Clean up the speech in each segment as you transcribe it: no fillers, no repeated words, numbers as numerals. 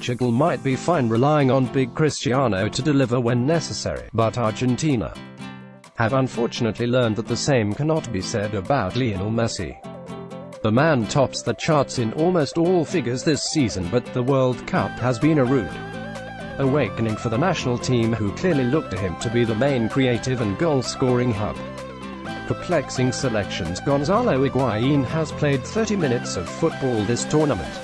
Portugal might be fine relying on big Cristiano to deliver when necessary, but Argentina have unfortunately learned that the same cannot be said about Lionel Messi. The man tops the charts in almost all figures this season, but the World Cup has been a rude awakening for the national team, who clearly look to him to be the main creative and goal-scoring hub. Perplexing selections. Gonzalo Higuain has played 30 minutes of football this tournament,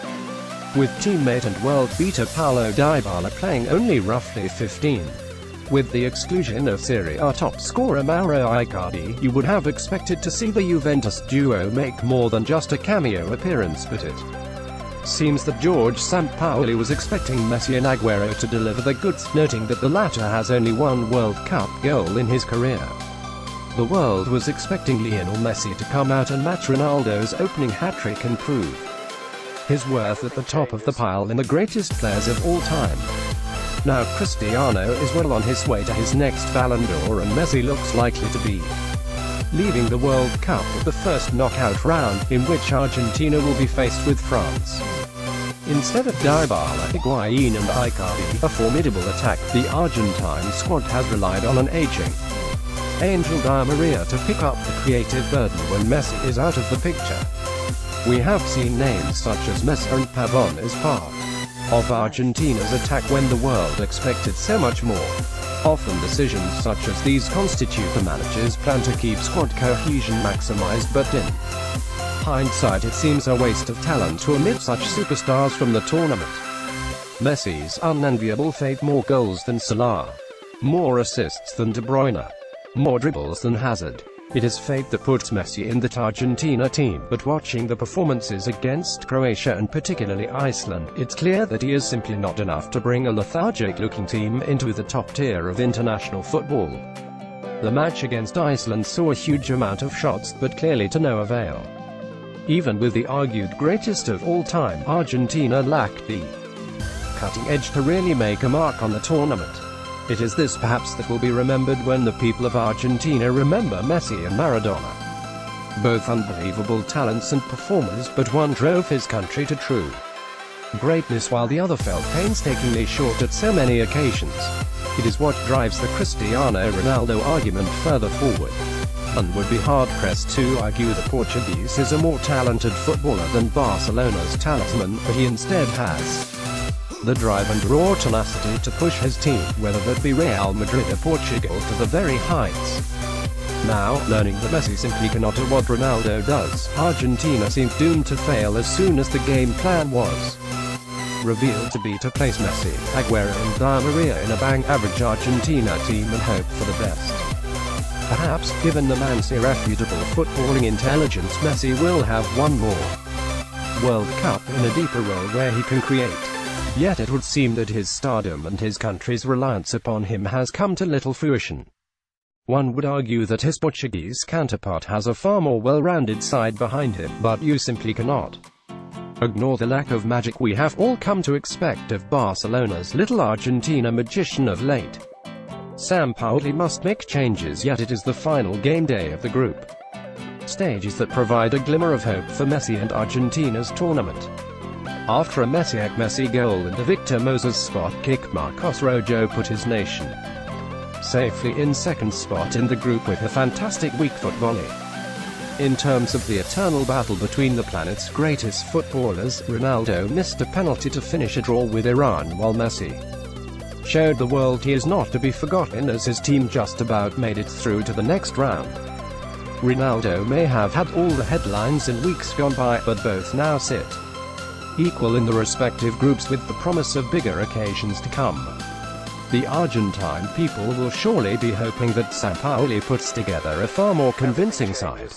with teammate and world beater Paulo Dybala playing only roughly 15. With the exclusion of Serie A top scorer Mauro Icardi, you would have expected to see the Juventus duo make more than just a cameo appearance, but it seems that Jorge Sampaoli was expecting Messi and Agüero to deliver the goods, noting that the latter has only one World Cup goal in his career. The world was expecting Lionel Messi to come out and match Ronaldo's opening hat-trick and prove his worth at the top of the pile in the greatest players of all time. Now Cristiano is well on his way to his next Ballon d'Or, and Messi looks likely to be leaving the World Cup at the first knockout round, in which Argentina will be faced with France. Instead of Dybala, Higuain and Icardi, a formidable attack, the Argentine squad has relied on an aging Angel Di Maria to pick up the creative burden when Messi is out of the picture. We have seen names such as Messi and Pavon as part of Argentina's attack when the world expected so much more. Often decisions such as these constitute the manager's plan to keep squad cohesion maximized, but in hindsight it seems a waste of talent to omit such superstars from the tournament. Messi's unenviable fate: more goals than Salah, more assists than De Bruyne, more dribbles than Hazard. It is fate that puts Messi in that Argentina team, but watching the performances against Croatia and particularly Iceland, it's clear that he is simply not enough to bring a lethargic-looking team into the top tier of international football. The match against Iceland saw a huge amount of shots, but clearly to no avail. Even with the argued greatest of all time, Argentina lacked the cutting edge to really make a mark on the tournament. It is this perhaps that will be remembered when the people of Argentina remember Messi and Maradona. Both unbelievable talents and performers, but one drove his country to true greatness while the other fell painstakingly short at so many occasions. It is what drives the Cristiano-Ronaldo argument further forward. One would be hard-pressed to argue the Portuguese is a more talented footballer than Barcelona's talisman, but he instead has the drive and raw tenacity to push his team, whether that be Real Madrid or Portugal, to the very heights. Now, learning that Messi simply cannot do what Ronaldo does, Argentina seemed doomed to fail as soon as the game plan was revealed to be to place Messi, Agüero and Di Maria in a bang-average Argentina team and hope for the best. Perhaps, given the man's irrefutable footballing intelligence, Messi will have one more World Cup in a deeper role where he can create. Yet it would seem that his stardom and his country's reliance upon him has come to little fruition. One would argue that his Portuguese counterpart has a far more well-rounded side behind him, but you simply cannot ignore the lack of magic we have all come to expect of Barcelona's little Argentina magician of late. Sampaoli must make changes, yet it is the final game day of the group stages that provide a glimmer of hope for Messi and Argentina's tournament. After a Messi goal and a Victor Moses spot kick, Marcos Rojo put his nation safely in second spot in the group with a fantastic weak-foot volley. In terms of the eternal battle between the planet's greatest footballers, Ronaldo missed a penalty to finish a draw with Iran, while Messi showed the world he is not to be forgotten as his team just about made it through to the next round. Ronaldo may have had all the headlines in weeks gone by, but both now sit equal in the respective groups with the promise of bigger occasions to come. The Argentine people will surely be hoping that Sampaoli puts together a far more convincing side.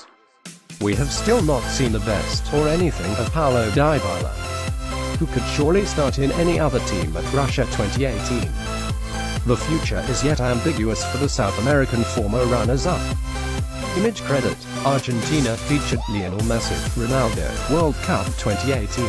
We have still not seen the best, or anything, of Paulo Dybala, who could surely start in any other team at Russia 2018. The future is yet ambiguous for the South American former runners-up. Image credit: Argentina featured Lionel Messi, Ronaldo, World Cup 2018.